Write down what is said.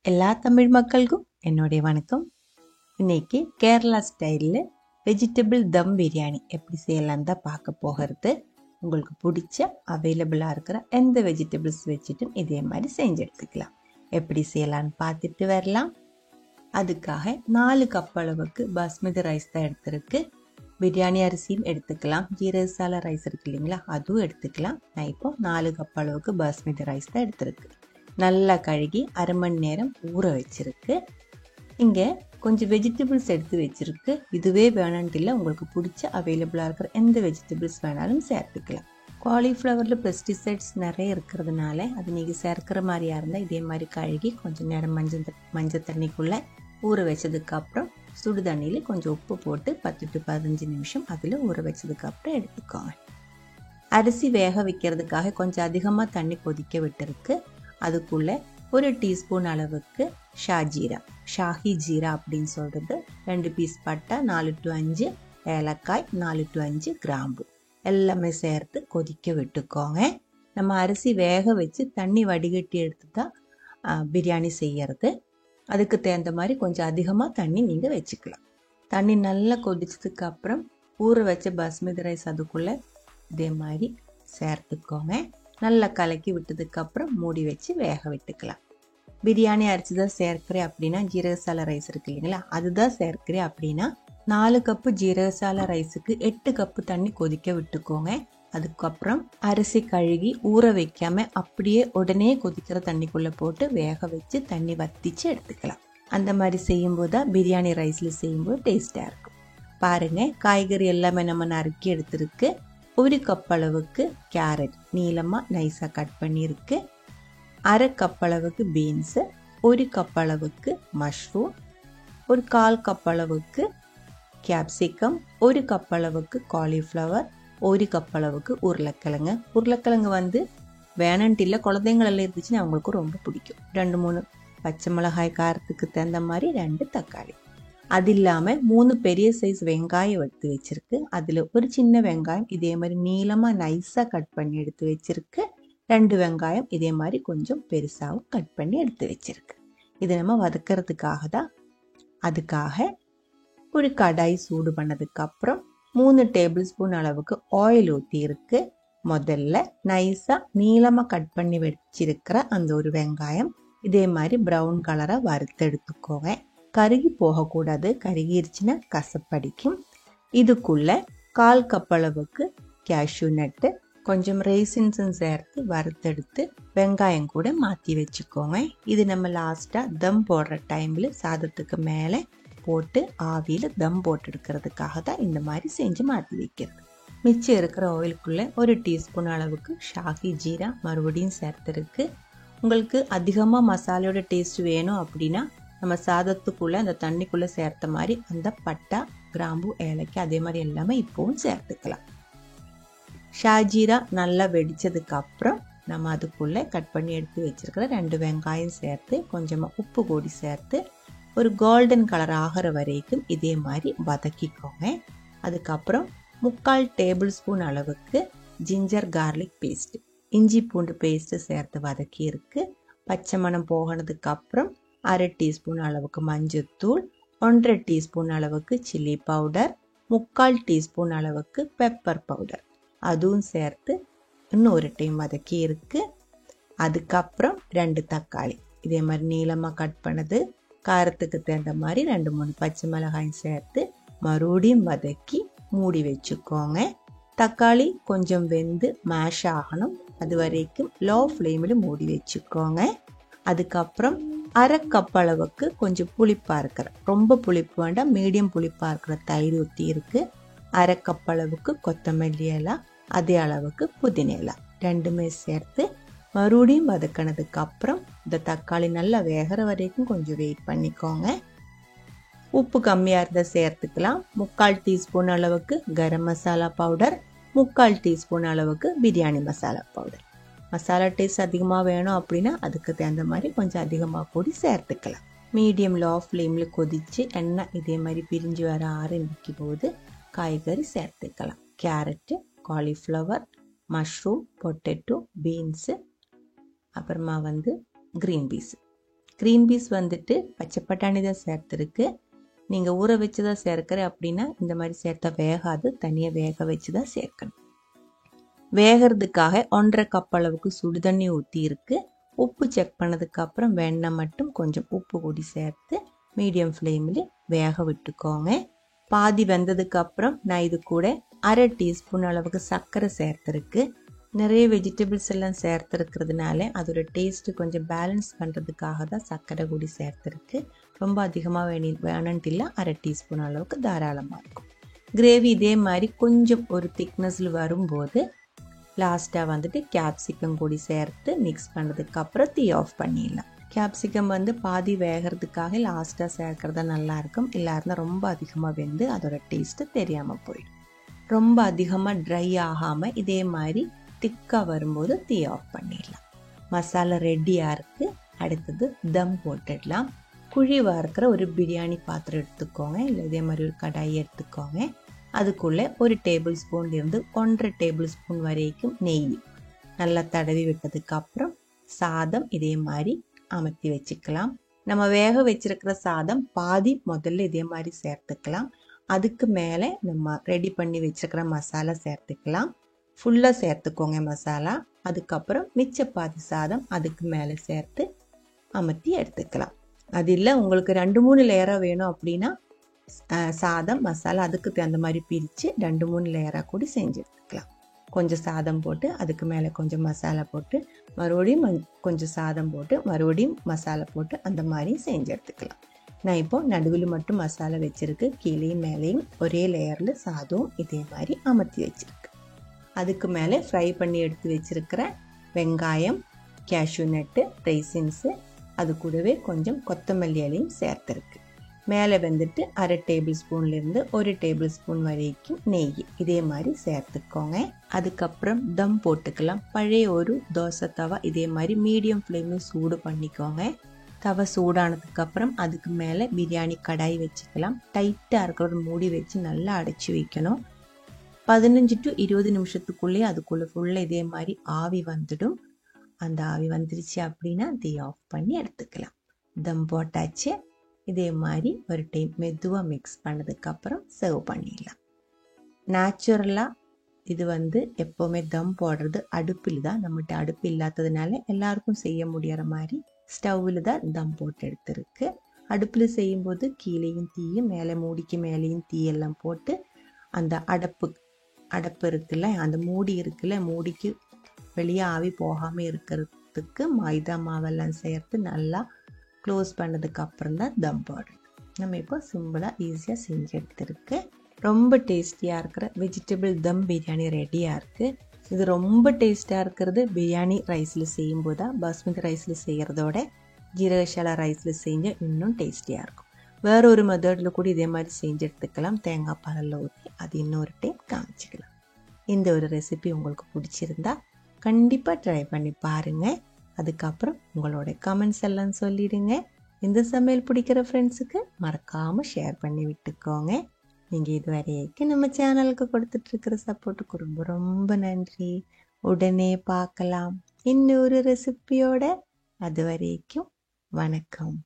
எல்லா தமிழ் மக்களுக்கும் என்னுடைய வணக்கம். இன்னைக்கு கேரளா ஸ்டைலில் வெஜிடபிள் தம் பிரியாணி எப்படி செய்யலாம் தான் பார்க்க போகிறது. உங்களுக்கு பிடிச்ச அவைலபிளாக இருக்கிற எந்த வெஜிடபிள்ஸ் வச்சுட்டும் இதே மாதிரி செஞ்சு எடுத்துக்கலாம். எப்படி செய்யலான்னு பார்த்துட்டு வரலாம். அதுக்காக 4 கப் அளவுக்கு பாஸ்மதி ரைஸ் தான் எடுத்துருக்கு. பிரியாணி அரிசியும் எடுத்துக்கலாம், ஜீரகசாலா ரைஸ் இருக்கு இல்லைங்களா, அதுவும் எடுத்துக்கலாம். நான் இப்போ 4 கப் அளவுக்கு பாஸ்மதி ரைஸ் தான் எடுத்துருக்கு. நல்லா கழுகி அரை மணி நேரம் ஊற வச்சிருக்கு. இங்கே கொஞ்சம் வெஜிடபிள்ஸ் எடுத்து வச்சிருக்கு. இதுவே வேணுன்ட்டு இல்லை, உங்களுக்கு பிடிச்ச அவைலபிளாக இருக்கிற எந்த வெஜிடபிள்ஸ் வேணாலும் சேர்த்துக்கலாம். காலிஃப்ளவரில் பெஸ்டிசைட்ஸ் நிறைய இருக்கிறதுனால அது நீங்கள் சேர்க்கிற மாதிரியா இருந்தால் இதே மாதிரி கழுகி கொஞ்சம் நேரம் மஞ்சள் தண்ணிக்குள்ளே ஊற வச்சதுக்கப்புறம் சுடு தண்ணியில் கொஞ்சம் உப்பு போட்டு 10 to 15 நிமிஷம் அதில் ஊற வச்சதுக்கப்புறம் எடுத்துக்கோங்க. அரிசி வேக வைக்கிறதுக்காக கொஞ்சம் அதிகமாக தண்ணி கொதிக்க விட்டுருக்கு. அதுக்குள்ளே 1 டீஸ்பூன் அளவுக்கு ஷாஹி ஜீரா அப்படின்னு சொல்கிறது, 2 பீஸ் பட்டை, 4 to 5 ஏலக்காய், 4 to 5 கிராம்பு எல்லாமே சேர்த்து கொதிக்க விட்டுக்கோங்க. நம்ம அரிசி வேக வச்சு தண்ணி வடிகட்டி எடுத்து தான் பிரியாணி செய்யறது. அதுக்கு தகுந்த மாதிரி கொஞ்சம் அதிகமாக தண்ணி நீங்கள் வச்சுக்கலாம். தண்ணி நல்லா கொதிச்சதுக்கு அப்புறம் ஊற வச்ச பாஸ்மதி ரைஸ் அதுக்குள்ளே இதே மாதிரி சேர்த்துக்கோங்க. நல்லா கலக்கி விட்டதுக்கப்புறம் மூடி வச்சு வேக விட்டுக்கலாம். பிரியாணி அரிசி தான் சேர்க்கிறேன் அப்படின்னா, ஜீரகசாலா ரைஸ் இருக்கு இல்லைங்களா, அதுதான் சேர்க்கிறேன் அப்படின்னா 4 கப்பு ஜீரகசாலா ரைஸுக்கு 8 கப்பு தண்ணி கொதிக்க விட்டுக்கோங்க. அதுக்கப்புறம் அரிசி கழுகி ஊற வைக்காம அப்படியே உடனே கொதிக்கிற தண்ணிக்குள்ளே போட்டு வேக வச்சு தண்ணி வத்திச்சு எடுத்துக்கலாம். அந்த மாதிரி செய்யும்போது தான் பிரியாணி ரைஸில் செய்யும்போது டேஸ்டாக இருக்கும். பாருங்கள், காய்கறி எல்லாமே நம்ம நறுக்கி எடுத்துருக்கு. 1 கப் அளவுக்கு கேரட் நீளமாக நைஸாக கட் பண்ணியிருக்கு. அரை கப் அளவுக்கு பீன்ஸு, 1 கப் அளவுக்கு மஷ்ரூம், 1/4 கப் அளவுக்கு கேப்சிகம், 1 கப் அளவுக்கு காலிஃப்ளவர், 1 கப் அளவுக்கு உருளைக்கிழங்கு வந்து வேணன்ட்டு இல்லை, குழந்தைங்களெல்லாம் இருந்துச்சுன்னா அவங்களுக்கு ரொம்ப பிடிக்கும். 2-3 பச்சை மிளகாய், காரத்துக்கு தகுந்த மாதிரி 2 தக்காளி. அது இல்லாமல் 3 பெரிய சைஸ் வெங்காயம் எடுத்து வச்சிருக்கு. அதில் ஒரு சின்ன வெங்காயம் இதே மாதிரி நீளமாக நைஸாக கட் பண்ணி எடுத்து வச்சிருக்கு. 2 வெங்காயம் இதே மாதிரி கொஞ்சம் பெருசாகவும் கட் பண்ணி எடுத்து வச்சிருக்கு. இது நம்ம வதக்கிறதுக்காக தான். அதுக்காக ஒரு கடாய் சூடு பண்ணதுக்கப்புறம் 3 டேபிள் ஸ்பூன் அளவுக்கு ஆயில் ஊற்றி இருக்கு. முதல்ல நைஸாக நீளமாக கட் பண்ணி வச்சிருக்கிற அந்த ஒரு வெங்காயம் இதே மாதிரி ப்ரௌன் கலராக வறுத்து எடுத்துக்கோங்க. கருகி போகக்கூடாது, கருகிருச்சுன்னா கசப்படிக்கும். இதுக்குள்ள 1/4 கப் அளவுக்கு கேஷ்யூ நட்டு, கொஞ்சம் ரெய்சின்ஸும் சேர்த்து வறுத்தெடுத்து வெங்காயம் கூட மாற்றி வச்சுக்கோங்க. இது நம்ம லாஸ்ட்டாக தம் போடுற டைமில் சாதத்துக்கு மேலே போட்டு ஆவியில் தம் போட்டு எடுக்கிறதுக்காக தான் இந்த மாதிரி செஞ்சு மாற்றி வைக்கிறது. மிச்சம் இருக்கிற ஆயிலுக்குள்ளே 1 டீஸ்பூன் அளவுக்கு ஷாஹி ஜீரா மறுபடியும் சேர்த்துருக்கு. உங்களுக்கு அதிகமாக மசாலையோட டேஸ்ட் வேணும் அப்படின்னா நம்ம சாதத்துக்குள்ளே அந்த தண்ணிக்குள்ளே சேர்த்த மாதிரி அந்த பட்டை, கிராம்பு, ஏலக்காய் அதே மாதிரி எல்லாமே இப்போவும் சேர்த்துக்கலாம். ஷாஜீரா நல்லா வெடிச்சதுக்கு அப்புறம் நம்ம அதுக்குள்ளே கட் பண்ணி எடுத்து வச்சிருக்கிற 2 வெங்காயம் சேர்த்து கொஞ்சமாக உப்பு பொடி சேர்த்து ஒரு கோல்டன் கலர் ஆகிற வரைக்கும் இதே மாதிரி வதக்கிக்கோங்க. அதுக்கப்புறம் 3/4 டேபிள் ஸ்பூன் அளவுக்கு ஜிஞ்சர் கார்லிக் பேஸ்ட், இஞ்சி பூண்டு பேஸ்ட்டு சேர்த்து வதக்கி இருக்கு. பச்சை மணம் போகினதுக்கு அப்புறம் 1/2 டீஸ்பூன் அளவுக்கு மஞ்சத்தூள், 1/2 டீஸ்பூன் அளவுக்கு சில்லி பவுடர், 3/4 டீஸ்பூன் அளவுக்கு பெப்பர் பவுடர் அதுவும் சேர்த்து இன்னும் ஒரு டைம் வதக்கி இருக்கு. அதுக்கப்புறம் 2 தக்காளி இதே மாதிரி நீளமாக கட் பண்ணது, காரத்துக்கு தகுந்த மாதிரி 2-3 பச்சை மிளகாயும் சேர்த்து மறுபடியும் வதக்கி மூடி வச்சுக்கோங்க. தக்காளி கொஞ்சம் வெந்து மேஷ் ஆகணும், அது வரைக்கும் லோ ஃப்ளேமில் மூடி வச்சுக்கோங்க. அதுக்கப்புறம் 1/2 கப் அளவுக்கு கொஞ்சம் புளிப்பாக இருக்கிற, ரொம்ப புளிப்பு வேண்டாம், மீடியம் புளிப்பாக இருக்கிற தயிர் ஊற்றி இருக்கு. 1/2 கப் அளவுக்கு கொத்தமல்லி இலை, அதே அளவுக்கு புதினா இலை ரெண்டுமே சேர்த்து மறுபடியும் வதக்கினதுக்கு அப்புறம் இந்த தக்காளி நல்லா வேகிற வரைக்கும் கொஞ்சம் வெயிட் பண்ணிக்கோங்க. உப்பு கம்மியாக இருந்தால் சேர்த்துக்கலாம். 3/4 டீஸ்பூன் அளவுக்கு கரம் மசாலா பவுடர், 3/4 டீஸ்பூன் அளவுக்கு பிரியாணி மசாலா பவுடர். மசாலா டேஸ்ட் அதிகமாக வேணும் அப்படின்னா அதுக்கு தகுந்த மாதிரி கொஞ்சம் அதிகமாக கூடி சேர்த்துக்கலாம். மீடியம் லோ ஃப்ளேமில் கொதித்து எண்ணெய் இதே மாதிரி பிரிஞ்சு வர ஆரம்பிக்கும் போது காய்கறி சேர்த்துக்கலாம். Carrot, cauliflower, mushroom, potato, beans, அப்புறமா வந்து க்ரீன் பீஸ் க்ரீன் பீஸ் வந்துட்டு பச்சை பட்டாணி தான் சேர்த்துருக்கு. நீங்கள் ஊற வச்சு தான் சேர்க்கிற அப்படின்னா இந்த மாதிரி சேர்த்தா வேகாது, தனியாக வேக வச்சு தான் சேர்க்கணும். வேகிறதுக்காக 1.5 கப் அளவுக்கு சுடு தண்ணி ஊற்றி இருக்கு. உப்பு செக் பண்ணதுக்கு அப்புறம் வெண்ணெய் மட்டும் கொஞ்சம் உப்பு கூடி சேர்த்து மீடியம் ஃப்ளேமில் வேக விட்டுக்கோங்க. பாதி வெந்ததுக்கு அப்புறம் நான் இது கூட 1/2 டீஸ்பூன் அளவுக்கு சர்க்கரை சேர்த்துருக்கு. நிறைய வெஜிடபிள்ஸ் எல்லாம் சேர்த்துருக்கிறதுனால அதோட டேஸ்ட்டு கொஞ்சம் பேலன்ஸ் பண்ணுறதுக்காக தான் சர்க்கரை கூடி சேர்த்துருக்கு. ரொம்ப அதிகமாக வேணுன்ட்டு இல்லை, 1/2 டீஸ்பூன் அளவுக்கு தாராளமாக இருக்கும். கிரேவி இதே மாதிரி கொஞ்சம் ஒரு திக்னஸில் வரும்போது லாஸ்ட்டாக வந்துட்டு கேப்சிகம் கூடி சேர்த்து மிக்ஸ் பண்ணதுக்கப்புறம் தீ ஆஃப் பண்ணிடலாம். கேப்சிகம் வந்து பாதி வேகிறதுக்காக லாஸ்ட்டாக சேர்க்கறதா நல்லாயிருக்கும். இல்லாருந்தா ரொம்ப அதிகமாக வெந்து அதோட டேஸ்ட்டு தெரியாமல் போயிடும். ரொம்ப அதிகமாக ட்ரை ஆகாமல் இதே மாதிரி திக்காக வரும்போது தீ ஆஃப் பண்ணிடலாம். மசாலா ரெடியாக இருக்குது. அடுத்தது தம் போட்டுடலாம். குழிவாக இருக்கிற ஒரு பிரியாணி பாத்திரம் எடுத்துக்கோங்க, இல்லை இதே மாதிரி ஒரு கடாயை எடுத்துக்கோங்க. அதுக்குள்ளே 1 டேபிள் ஸ்பூன் இருந்து 1.5 டேபிள் ஸ்பூன் வரைக்கும் நெய் நல்லா தடவி விட்டதுக்கப்புறம் சாதம் இதே மாதிரி அமர்த்தி வச்சுக்கலாம். நம்ம வேக வச்சிருக்கிற சாதம் பாதி முதல்ல இதே மாதிரி சேர்த்துக்கலாம். அதுக்கு மேலே நம்ம ரெடி பண்ணி வச்சிருக்கிற மசாலா சேர்த்துக்கலாம். ஃபுல்லாக சேர்த்துக்கோங்க மசாலா. அதுக்கப்புறம் மிச்ச பாதி சாதம் அதுக்கு மேலே சேர்த்து அமர்த்தி எடுத்துக்கலாம். அது இல்லை உங்களுக்கு 2-3 லேயராக வேணும் அப்படின்னா சாதம் மசாலா அதுக்கு தகுந்த மாதிரி பிரித்து 2-3 லேயராக கூட செஞ்சு எடுத்துக்கலாம். கொஞ்சம் சாதம் போட்டு அதுக்கு மேலே கொஞ்சம் மசாலா போட்டு மறுபடியும் கொஞ்சம் சாதம் போட்டு மறுபடியும் மசாலா போட்டு அந்த மாதிரி செஞ்சு எடுத்துக்கலாம். நான் இப்போ நடுவில் மட்டும் மசாலா வச்சுருக்கு. கீழேயும் மேலேயும் ஒரே லேயரில் சாதம் இதே மாதிரி அமர்த்தி வச்சுருக்கு. அதுக்கு மேலே ஃப்ரை பண்ணி எடுத்து வச்சுருக்கிற வெங்காயம், கேஷ்யூ நட்டு, ரைசின்ஸு, அது கூடவே கொஞ்சம் கொத்தமல்லி இலையும் சேர்த்துருக்கு. மேலே வந்துட்டு 1/2 டேபிள் ஸ்பூன்லேருந்து 1 டேபிள் ஸ்பூன் வரைக்கும் நெய் இதே மாதிரி சேர்த்துக்கோங்க. அதுக்கப்புறம் தம் போட்டுக்கலாம். பழைய ஒரு தோசை தவா இதே மாதிரி மீடியம் ஃப்ளேமில் சூடு பண்ணிக்கோங்க. தவா சூடானதுக்கப்புறம் அதுக்கு மேலே பிரியாணி கடாய் வச்சுக்கலாம். டைட்டாக இருக்கிற ஒரு மூடி வச்சு நல்லா அடைச்சி வைக்கணும். 15 to 20 நிமிஷத்துக்குள்ளே அதுக்குள்ளே ஃபுல்லாக இதே மாதிரி ஆவி வந்துடும். அந்த ஆவி வந்துருச்சு அப்படின்னா தீ ஆஃப் பண்ணி எடுத்துக்கலாம். தம் போட்டாச்சு. இதே மாதிரி ஒரு டைம் மெதுவாக மிக்ஸ் பண்ணதுக்கப்புறம் சர்வ் பண்ணிடலாம். நேச்சுரலாக இது வந்து எப்போவுமே தம் போடுறது அடுப்பில் தான். நம்மகிட்ட அடுப்பு இல்லாததுனால எல்லாருக்கும் செய்ய முடிகிற மாதிரி ஸ்டவ்வில் தான் தம் போட்டு எடுத்துருக்கு. அடுப்பில் செய்யும்போது கீழேயும் தீயும் மேலே மூடிக்கு மேலேயும் தீயெல்லாம் போட்டு அந்த அடப்பு இருக்குல்ல, அந்த மூடி இருக்குல்ல, மூடிக்கு வெளியே ஆவி போகாமல் இருக்கிறதுக்கு மைதா மாவெல்லாம் சேர்த்து நல்லா க்ளோஸ் பண்ணதுக்கு அப்புறம் தான் தம் போடுறது. நம்ம இப்போ சிம்பிளாக ஈஸியாக செஞ்சு எடுத்துருக்கு. ரொம்ப டேஸ்டியாக இருக்கிற வெஜிடபிள் தம் பிரியாணி ரெடியாக இருக்குது. இது ரொம்ப டேஸ்ட்டாக இருக்கிறது பிரியாணி ரைஸில் செய்யும்போது தான். பாஸ்மதி ரைஸில் செய்கிறதோட ஜீரகசாலா ரைஸில் செஞ்சால் இன்னும் டேஸ்டியாக இருக்கும். வேற ஒரு மெத்தடில் கூட இதே மாதிரி செஞ்சு எடுத்துக்கலாம். தேங்காய் பாலில் ஊற்றி அது இன்னொரு டைம் காமிச்சிக்கலாம். இந்த ஒரு ரெசிபி உங்களுக்கு பிடிச்சிருந்தா கண்டிப்பாக ட்ரை பண்ணி பாருங்கள். அதுக்கப்புறம் உங்களோட கமெண்ட்ஸ் எல்லாம் சொல்லிடுங்க. இந்த சமையல் பிடிக்கிற ஃப்ரெண்ட்ஸுக்கு மறக்காமல் ஷேர் பண்ணி விட்டுக்கோங்க. நீங்கள் இது வரைக்கும் நம்ம சேனலுக்கு கொடுத்துட்ருக்கிற சப்போர்ட்டுக்கு ரொம்ப ரொம்ப நன்றி. உடனே பார்க்கலாம் இன்னொரு ரெசிபியோட. அது வரைக்கும் வணக்கம்.